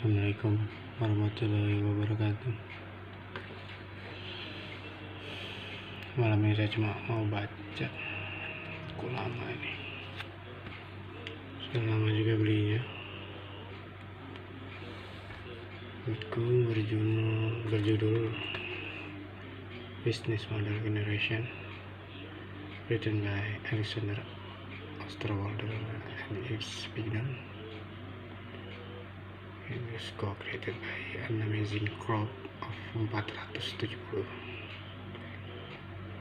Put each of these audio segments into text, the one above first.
Assalamualaikum warahmatullahi wabarakatuh. Malam ini saya cuma mau baca buku lama ini. Sudah lama juga belinya. Buku berjudul Business Model Generation, written by Alexander Osterwalder and Yves Pignon. It was co-created by an amazing crowd of 470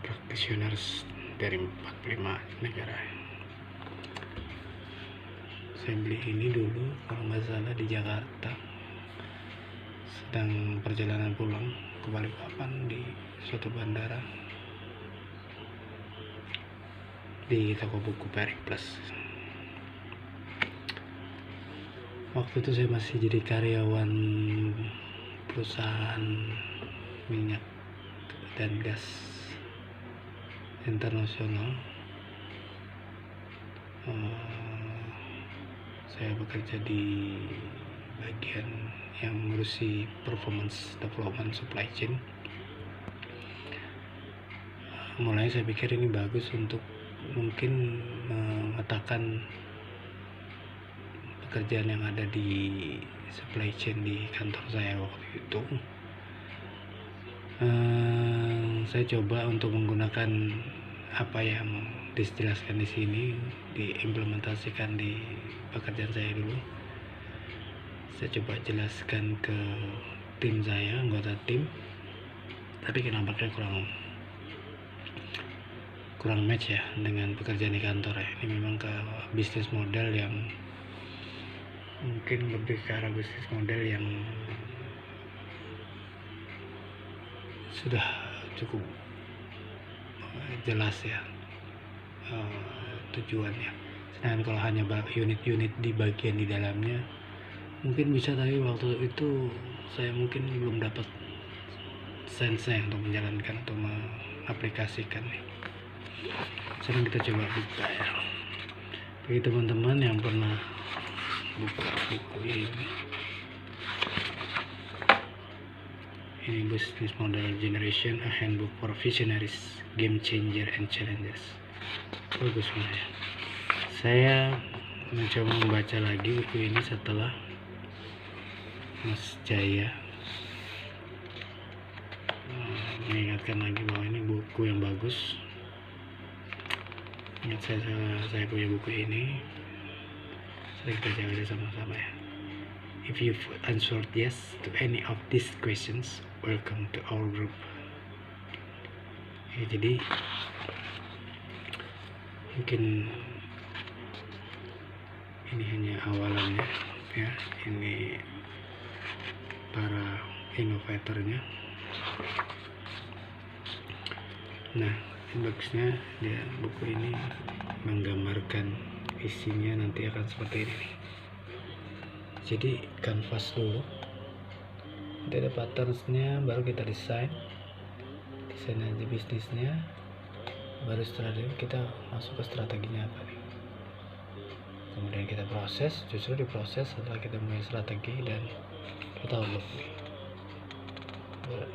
practitioners dari 45 negara. Saya beli ini dulu kalau nggak salah di Jakarta, sedang perjalanan pulang ke Balikpapan di suatu bandara, di toko buku Perikles. Waktu itu saya masih jadi karyawan perusahaan minyak dan gas internasional. Saya bekerja di bagian yang mengurusi performance development supply chain. Mulai saya pikir ini bagus untuk mungkin memetakan pekerjaan yang ada di supply chain di kantor saya waktu itu. Saya coba untuk menggunakan apa yang dijelaskan di sini, diimplementasikan di pekerjaan saya dulu. Saya coba jelaskan ke tim saya, anggota tim, tapi nampaknya kurang match ya dengan pekerjaan di kantor ya. Ini memang ke bisnis model yang mungkin lebih ke arah bisnis model yang sudah cukup jelas ya tujuannya. Sedangkan kalau hanya unit-unit di bagian di dalamnya mungkin bisa, tapi waktu itu saya mungkin belum dapat sense-nya untuk menjalankan atau mengaplikasikan. Sekarang kita coba buka ya. Bagi teman-teman yang pernah buka buku ini Business Model Generation, a Handbook for Visionaries, Game Changer and Challenges. Bagus sebenarnya. Saya mencoba membaca lagi buku ini setelah Mas Jaya mengingatkan lagi bahwa ini buku yang bagus. Ingat saya punya buku ini. Kita jaga sama-sama ya. If you've answered yes to any of these questions, welcome to our group. Ya, jadi mungkin ini hanya awalannya ya. Ini para inovatornya. Nah, bagusnya dia buku ini menggambarkan isinya nanti akan seperti ini. Jadi canvas dulu, nanti ada patternsnya, baru kita desain aja bisnisnya, baru setelah itu kita masuk ke strateginya apa nih. Kemudian kita proses, justru diproses setelah kita mulai strategi dan kita outlook nih,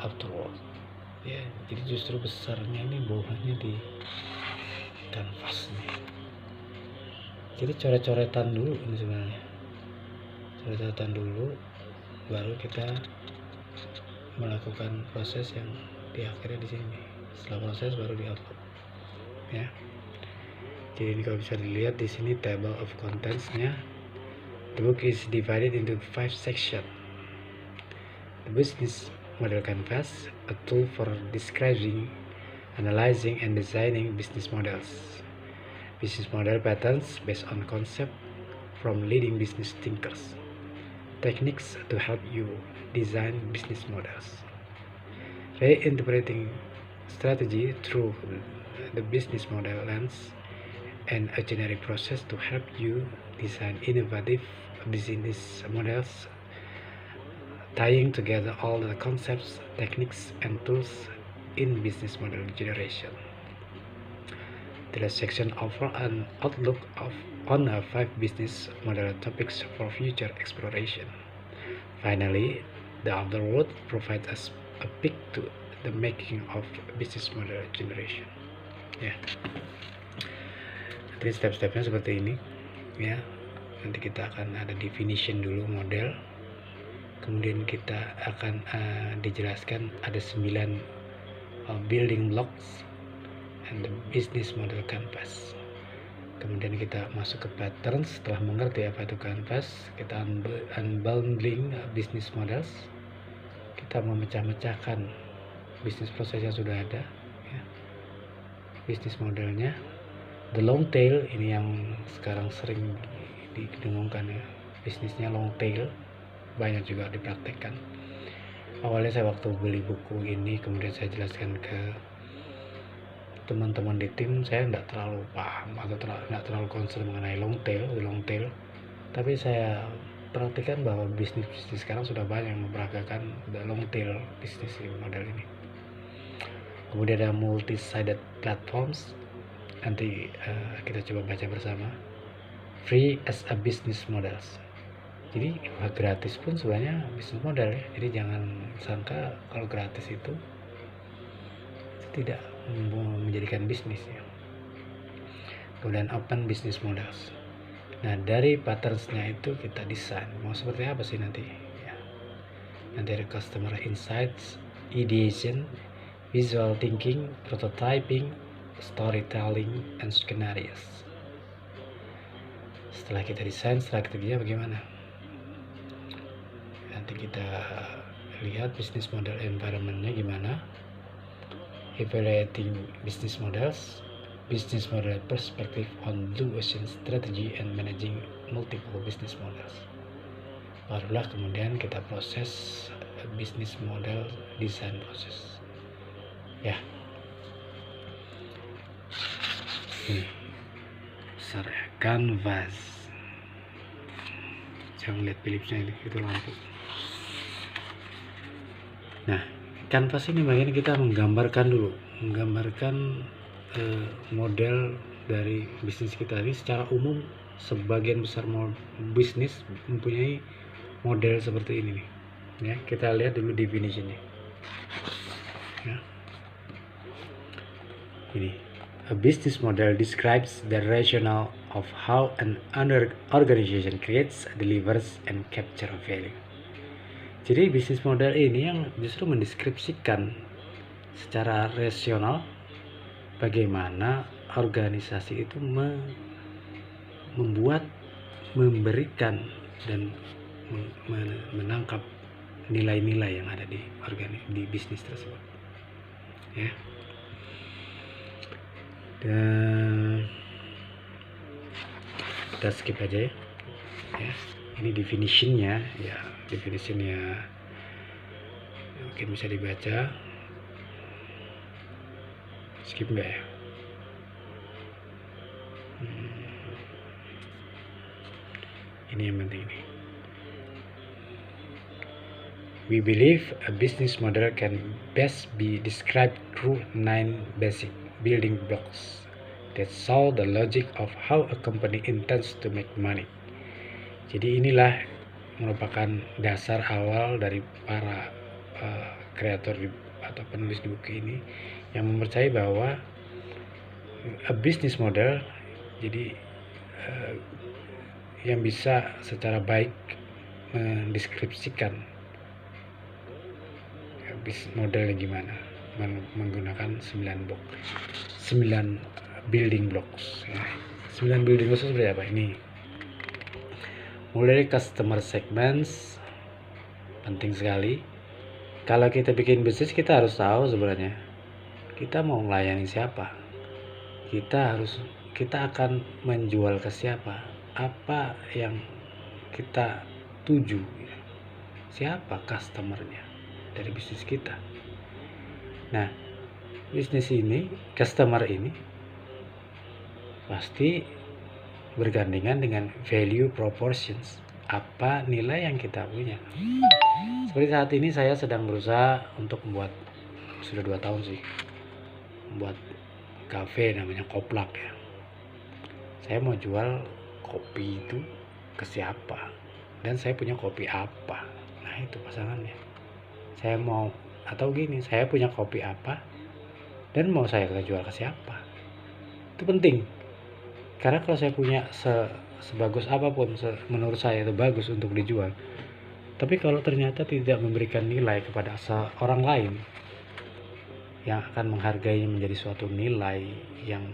afterward ya. Jadi justru besarnya ini bawahnya di canvas nih. Jadi coret-coretan dulu ini sebenarnya, coret-coretan dulu, baru kita melakukan proses yang di akhirnya di sini. Setelah proses baru di-upload ya. Jadi ini kalau bisa dilihat di sini table of contents-nya. The book is divided into 5 sections. The Business Model Canvas, a tool for describing, analyzing, and designing business models. Business model patterns based on concept from leading business thinkers. Techniques to help you design business models. Reinterpreting strategy through the business model lens, and a generic process to help you design innovative business models, tying together all the concepts, techniques, and tools in business model generation. The last section offers an outlook on 5 business model topics for future exploration. Finally, the other road provides us a peek to the making of business model generation. Ya, nanti step-stepnya seperti ini. Ya, nanti kita akan ada definition dulu model, kemudian kita akan dijelaskan ada 9 building blocks and the business model canvas. Kemudian kita masuk ke pattern. Setelah mengerti apa itu canvas, kita unbundling business models, kita memecah-mecahkan bisnis proses yang sudah ada, ya, bisnis modelnya. The long tail ini yang sekarang sering didengungkan, ya, bisnisnya long tail, banyak juga dipraktekkan. Awalnya saya waktu beli buku ini, kemudian saya jelaskan ke teman-teman di tim, saya tidak terlalu paham atau tidak terlalu concern mengenai long tail, tapi saya perhatikan bahwa bisnis sekarang sudah banyak yang memperagakan the long tail bisnis model ini. Kemudian ada multi-sided platforms, nanti kita coba baca bersama. Free as a business models, jadi gratis pun sebenarnya bisnis model, ya. Jadi jangan sangka kalau gratis itu tidak menjadikan bisnis, ya. Kemudian open business models. Nah, dari patternsnya itu kita desain mau seperti apa sih nanti, ya. Nanti ada customer insights, ideation, visual thinking, prototyping, storytelling, and scenarios. Setelah kita desain, strateginya bagaimana? Nanti kita lihat business model environment-nya gimana, evaluating business models, business model perspective on blue ocean strategy and managing multiple business models. Barulah kemudian kita proses business model design proses, ya. Ini besar, ya, canvas. Jangan lihat Philipsnya itu lampu. Nah, canvas ini bagian kita menggambarkan model dari bisnis kita. Ini secara umum sebagian besar bisnis mempunyai model seperti ini nih. Ya, kita lihat dulu definitionnya. Ya. Ini, a business model describes the rationale of how an organization creates, delivers, and capture value. Jadi bisnis model ini yang justru mendeskripsikan secara rasional bagaimana organisasi itu membuat, memberikan, dan menangkap nilai-nilai yang ada di bisnis tersebut, ya. Dan kita skip aja, ya. Ini definitionnya, ya, definitionnya mungkin bisa dibaca. Skip enggak ya? Ini yang penting nih. We believe a business model can best be described through 9 basic building blocks that solve the logic of how a company intends to make money. Jadi inilah merupakan dasar awal dari para kreator atau penulis di buku ini yang mempercayai bahwa a business model, jadi yang bisa secara baik mendeskripsikan bisnis modelnya gimana, menggunakan 9 building blocks, ya. 9 building blocks seperti apa? Ini mulai dari customer segments, penting sekali. Kalau kita bikin bisnis, kita harus tahu sebenarnya kita mau melayani siapa, kita akan menjual ke siapa, apa yang kita tuju, siapa customernya dari bisnis kita. Nah, bisnis ini, customer ini pasti bergandengan dengan value proportions, apa nilai yang kita punya. Seperti saat ini saya sedang berusaha untuk membuat, sudah 2 tahun sih, membuat cafe namanya Koplak, ya. Saya mau jual kopi itu ke siapa, dan saya punya kopi apa. Nah, itu pasangannya. Saya mau, atau gini, saya punya kopi apa dan mau saya jual ke siapa, itu penting. Karena kalau saya punya sebagus apapun, menurut saya itu bagus untuk dijual, tapi kalau ternyata tidak memberikan nilai kepada seorang lain yang akan menghargainya menjadi suatu nilai yang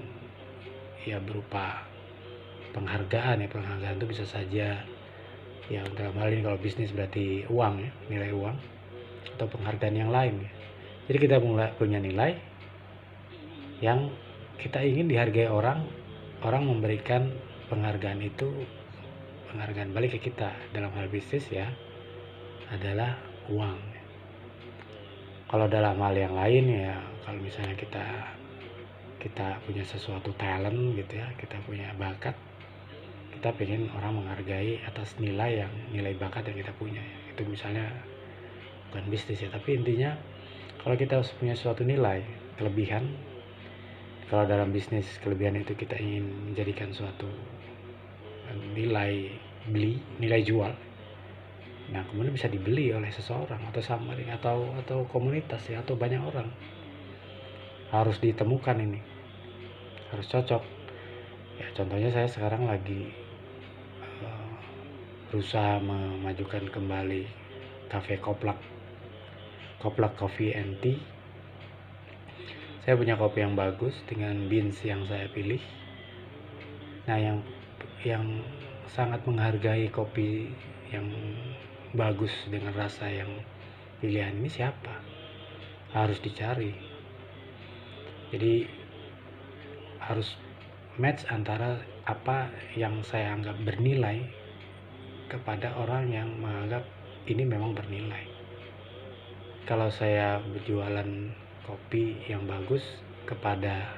ya berupa penghargaan, penghargaan itu bisa saja ya dalam hal ini kalau bisnis berarti uang ya, nilai uang atau penghargaan yang lain ya. Jadi kita punya nilai yang kita ingin dihargai orang memberikan penghargaan itu, penghargaan balik ke kita dalam hal bisnis ya adalah uang. Kalau dalam hal yang lain ya, kalau misalnya kita punya sesuatu talent gitu ya, kita punya bakat, kita pengen orang menghargai atas nilai bakat yang kita punya. Itu misalnya bukan bisnis ya, tapi intinya kalau kita punya suatu nilai kelebihan, kalau dalam bisnis kelebihan itu kita ingin menjadikan suatu nilai beli, nilai jual, nah kemudian bisa dibeli oleh seseorang atau samaring atau komunitas ya, atau banyak orang. Harus ditemukan ini, harus cocok ya. Contohnya saya sekarang lagi berusaha memajukan kembali cafe Koplak Coffee and Tea. Saya punya kopi yang bagus dengan beans yang saya pilih. Nah, yang sangat menghargai kopi yang bagus dengan rasa yang pilihan ini siapa? Harus dicari. Jadi harus match antara apa yang saya anggap bernilai kepada orang yang menganggap ini memang bernilai. Kalau saya berjualan kopi yang bagus kepada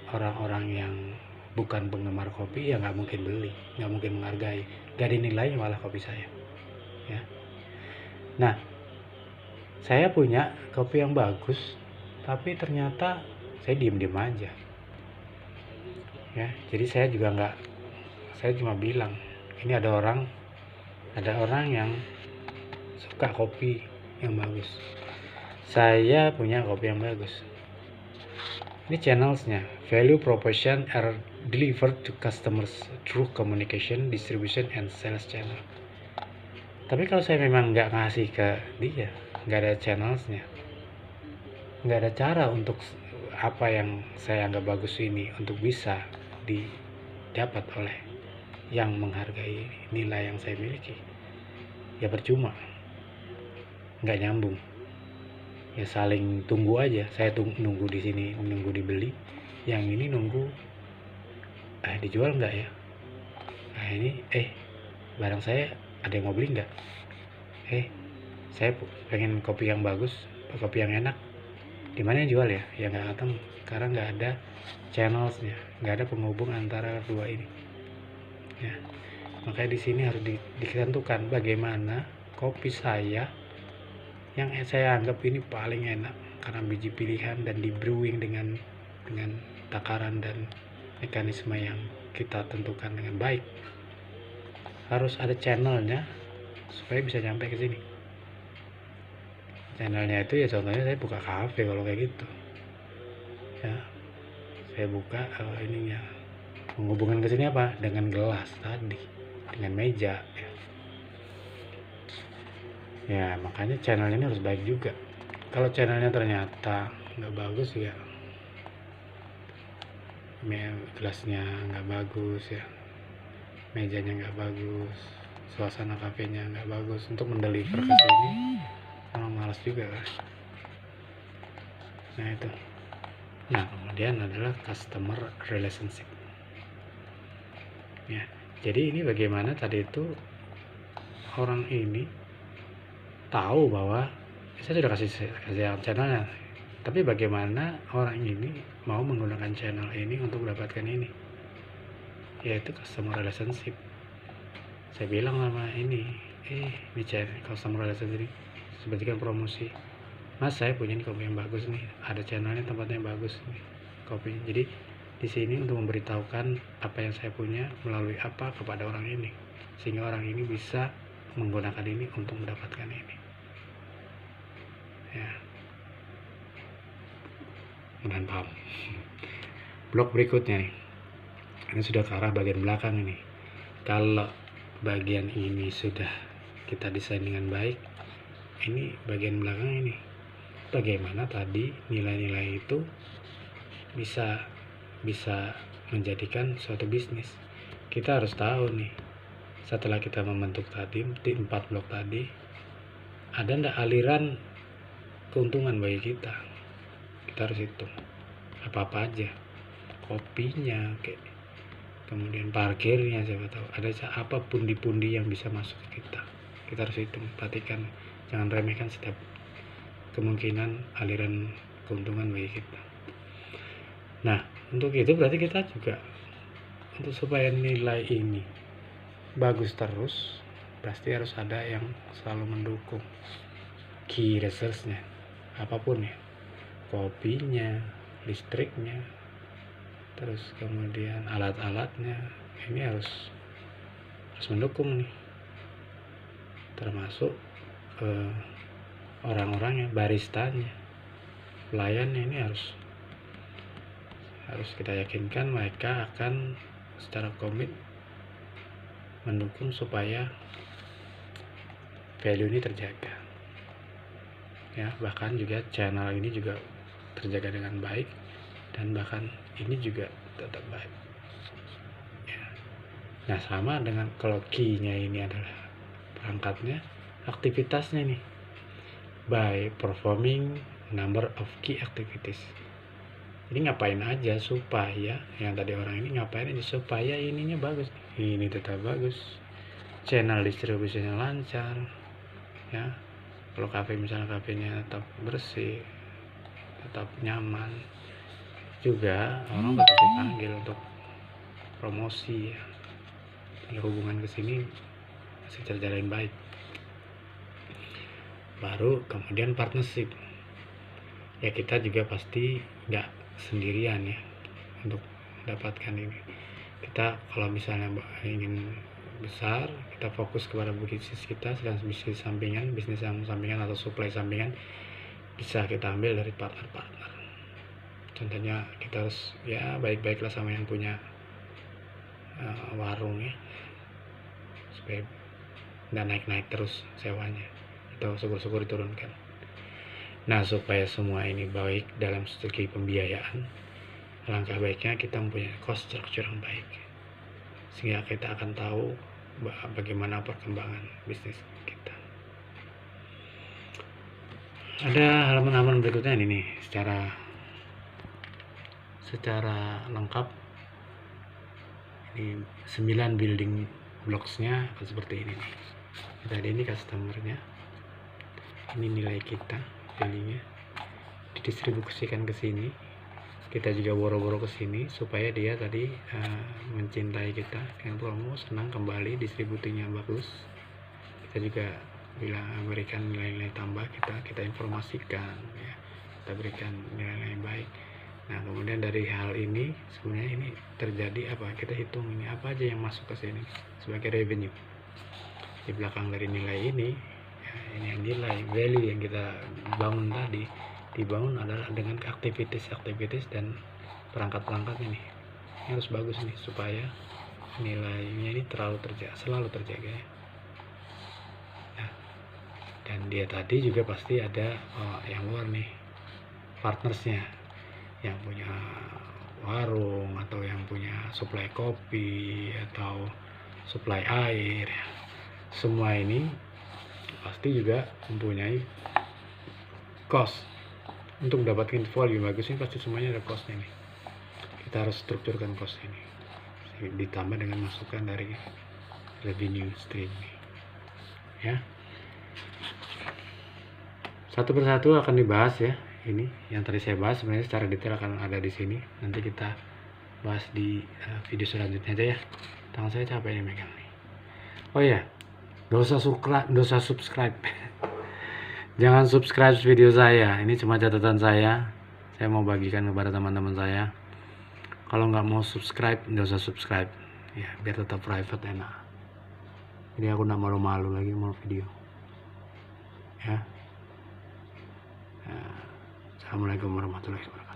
orang-orang yang bukan penggemar kopi, ya nggak mungkin beli, nggak mungkin menghargai, nggak dinilai malah kopi saya ya. Nah, saya punya kopi yang bagus tapi ternyata saya diem-diem aja ya. Jadi saya cuma bilang, ini ada orang yang suka kopi yang bagus, saya punya kopi yang bagus. Ini channelsnya, value proposition are delivered to customers through communication, distribution, and sales channel. Tapi kalau saya memang nggak ngasih ke dia, nggak ada channelsnya, nggak ada cara untuk apa yang saya anggap bagus ini untuk bisa didapat oleh yang menghargai nilai yang saya miliki, ya percuma, nggak nyambung ya. Saling tunggu aja, saya nunggu di sini, nunggu dibeli, yang ini nunggu dijual nggak ya, nah ini barang saya ada yang mau beli nggak, saya pengen kopi yang bagus, kopi yang enak, di mana yang jual ya, ya nggak ketemu karena nggak ada channelsnya, nggak ada penghubung antara dua ini ya. Makanya di sini harus ditentukan bagaimana kopi saya yang saya anggap ini paling enak karena biji pilihan dan di brewing dengan takaran dan mekanisme yang kita tentukan dengan baik. Harus ada channelnya supaya bisa nyampe ke sini. Channelnya itu ya contohnya saya buka kafe kalau kayak gitu ya, saya buka ininya menghubungkan ke sini apa, dengan gelas tadi, dengan meja ya. Makanya channelnya ini harus baik juga. Kalau channelnya ternyata nggak bagus ya, gelasnya nggak bagus ya, mejanya nggak bagus, suasana kafenya nggak bagus, untuk mendeliver ke sini orang malas juga kan. Nah itu. Nah kemudian adalah customer relationship ya. Jadi ini bagaimana tadi itu orang ini tahu bahwa saya sudah kasih channelnya, tapi bagaimana orang ini mau menggunakan channel ini untuk mendapatkan ini, yaitu customer relationship. Saya bilang sama ini channel customer relationship ini sebagian promosi, Mas saya punya nih kopi yang bagus nih, ada channelnya, tempatnya bagus nih kopi. Jadi di sini untuk memberitahukan apa yang saya punya melalui apa kepada orang ini, sehingga orang ini bisa menggunakan ini untuk mendapatkan ini ya. Mudah paham. Blok berikutnya nih, ini sudah ke arah bagian belakang ini. Kalau bagian ini sudah kita desain dengan baik, ini bagian belakang ini bagaimana tadi nilai-nilai itu bisa menjadikan suatu bisnis. Kita harus tahu nih, setelah kita membentuk tadi di 4 blok tadi, ada ndak aliran keuntungan bagi kita. Kita harus hitung apa aja, kopinya kayak, kemudian parkirnya, siapa tahu ada apa pundi-pundi yang bisa masuk ke kita. Kita harus hitung, perhatikan, jangan remehkan setiap kemungkinan aliran keuntungan bagi kita. Nah, untuk itu berarti kita juga untuk supaya nilai ini bagus terus, pasti harus ada yang selalu mendukung key resource-nya, apapun ya, kopinya, listriknya, terus kemudian alat-alatnya, ini harus mendukung nih, termasuk orang-orangnya, baristanya, pelayannya, ini harus kita yakinkan mereka akan secara komit mendukung supaya value ini terjaga ya. Bahkan juga channel ini juga terjaga dengan baik, dan bahkan ini juga tetap baik ya. Nah, sama dengan kalau key-nya ini adalah perangkatnya, aktivitasnya nih, by performing number of key activities. Ini ngapain aja supaya yang tadi orang ini ngapain aja supaya ininya bagus, ini tetap bagus, channel distribusinya lancar ya. Kalau kafe misalnya kafenya tetap bersih, tetap nyaman, juga orang tetap dipanggil untuk promosi ya. Hubungan ke sini masih terjalin baik. Baru kemudian partnership ya, kita juga pasti nggak sendirian ya untuk mendapatkan ini. Kita kalau misalnya ingin besar, kita fokus kepada bisnis kita, sedang bisnis sampingan atau supply sampingan bisa kita ambil dari partner-partner. Contohnya kita harus ya baik-baiklah sama yang punya warung ya, supaya nggak naik-naik terus sewanya, atau syukur-syukur diturunkan. Nah, supaya semua ini baik dalam segi pembiayaan, alangkah baiknya kita mempunyai cost structure yang baik, sehingga kita akan tahu bagaimana perkembangan bisnis kita. Ada halaman-halaman berikutnya ini secara lengkap. Ini 9 building blocks-nya seperti ini nih. Tadi ini customer-nya, ini nilai kita, value-nya didistribusikan ke sini. Kita juga boro-boro ke sini supaya dia tadi mencintai kita dengan promo, senang kembali, distributinya bagus. Kita juga berikan nilai-nilai tambah, kita informasikan ya, kita berikan nilai-nilai baik. Nah, kemudian dari hal ini sebenarnya ini terjadi apa, kita hitung ini apa aja yang masuk ke sini sebagai revenue. Di belakang dari nilai ini ya, ini yang nilai value yang kita bangun tadi dibangun adalah dengan aktivitas dan perangkat ini. Ini harus bagus nih supaya nilainya ini selalu terjaga ya. Nah, dan dia tadi juga pasti ada yang luar nih, partnersnya yang punya warung atau yang punya supply kopi atau supply air. Semua ini pasti juga mempunyai cost. Untuk mendapatkan volume bagus ini pasti semuanya ada costnya nih. Kita harus strukturkan cost ini ditambah dengan masukan dari revenue stream nih ya. Satu persatu akan dibahas ya. Ini yang tadi saya bahas sebenarnya secara detail akan ada di sini. Nanti kita bahas di video selanjutnya aja ya. Tangan saya capek nih megang nih. Oh ya, dosa subscribe. Jangan subscribe video saya. Ini cuma catatan saya. Saya mau bagikan kepada teman-teman saya. Kalau nggak mau subscribe, nggak usah subscribe. Ya, biar tetap private enak. Jadi aku nggak malu-malu lagi mau video ya. Assalamualaikum warahmatullahi wabarakatuh.